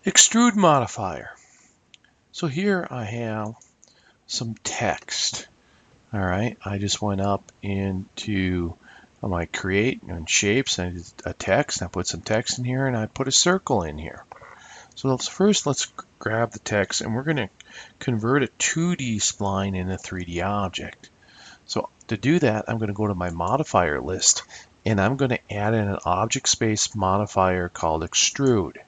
Extrude Modifier. So here I have some text. All right, I just went up into my create and shapes and a text. I put some text in here and I put a circle in here. So first let's grab the text and we're going to convert a 2D spline in a 3D object. So to do that, I'm going to go to my modifier list and I'm going to add in an object space modifier called Extrude.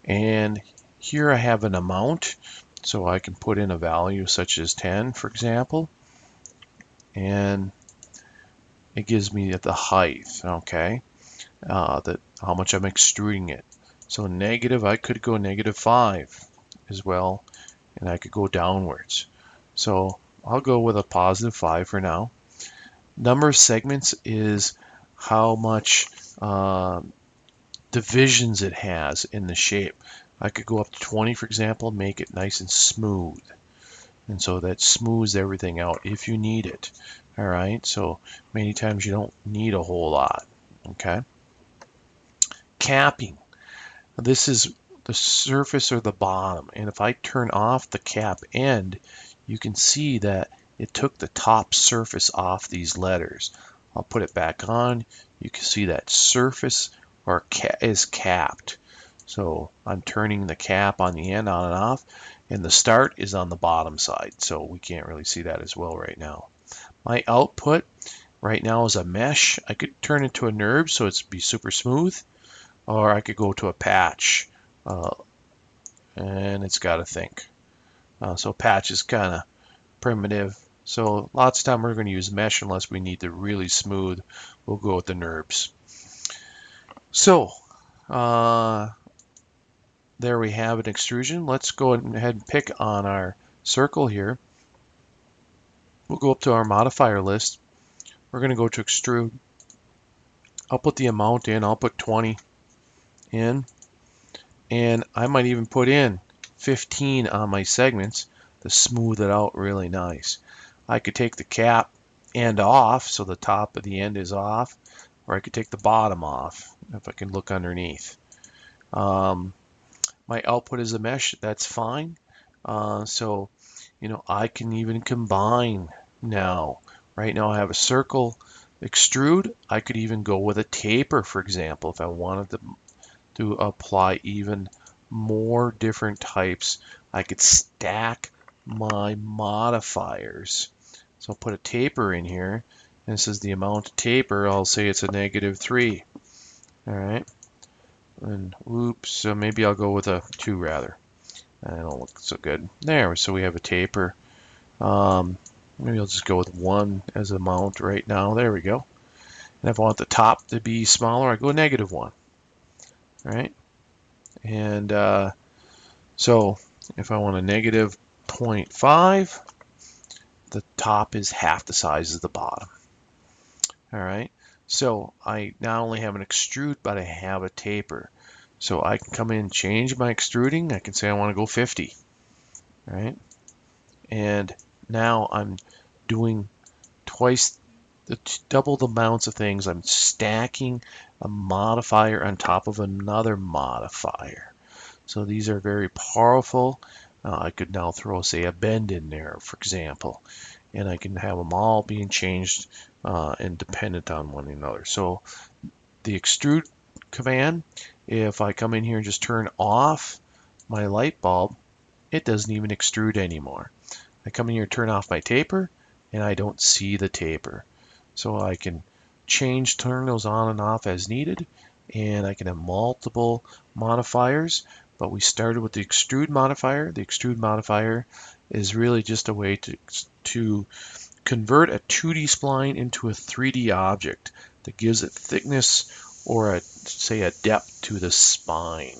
And here I have an amount, so I can put in a value such as 10, for example, and it gives me the height, okay, how much I'm extruding it. So negative, I could go -5 as well, and I could go downwards. So I'll go with a +5 for now. Number of segments is how much divisions it has in the shape. I could go up to 20, for example, make it nice and smooth. And so that smooths everything out if you need it. All right, so many times you don't need a whole lot. Okay. Capping. This is the surface or the bottom. And if I turn off the cap end, you can see that it took the top surface off these letters. I'll put it back on. You can see that surface or is capped. So I'm turning the cap on the end on and off, and the start is on the bottom side, so we can't really see that as well right now. My output right now is a mesh. I could turn it to a NURB so it's be super smooth, or I could go to a patch, and it's got to think. So patch is kind of primitive. So lots of time we're going to use mesh unless we need to really smooth. We'll go with the NURBS. So there we have an extrusion. Let's go ahead and pick on our circle here. We'll go up to our modifier list. We're going to go to extrude. I'll put the amount in. I'll put 20 in. And I might even put in 15 on my segments to smooth it out really nice. I could take the cap end off, so the top of the end is off, or I could take the bottom off if I can look underneath. My output is a mesh, that's fine. So, I can even combine now. Right now I have a circle extrude. I could even go with a taper, for example, if I wanted to apply even more different types. I could stack my modifiers. So I'll put a taper in here, and it says the amount of taper, I'll say it's a -3. All right. And oops, so maybe I'll go with a 2 rather. I don't look so good. There, so we have a taper. Maybe I'll just go with 1 as a mount right now. There we go. And if I want the top to be smaller, I go -1. All right. And so if I want a -0.5, the top is half the size of the bottom. All right. So I not only have an extrude, but I have a taper. So I can come in and change my extruding. I can say I want to go 50. Right? And now I'm doing double the amounts of things. I'm stacking a modifier on top of another modifier. So these are very powerful. I could now throw, say, a bend in there, for example, and I can have them all being changed and dependent on one another. So the extrude command, if I come in here and just turn off my light bulb, it doesn't even extrude anymore. I come in here and turn off my taper, and I don't see the taper. So I can turn those on and off as needed, and I can have multiple modifiers. But we started with the extrude modifier. The extrude modifier is really just a way to convert a 2D spline into a 3D object that gives it thickness or say a depth to the spine.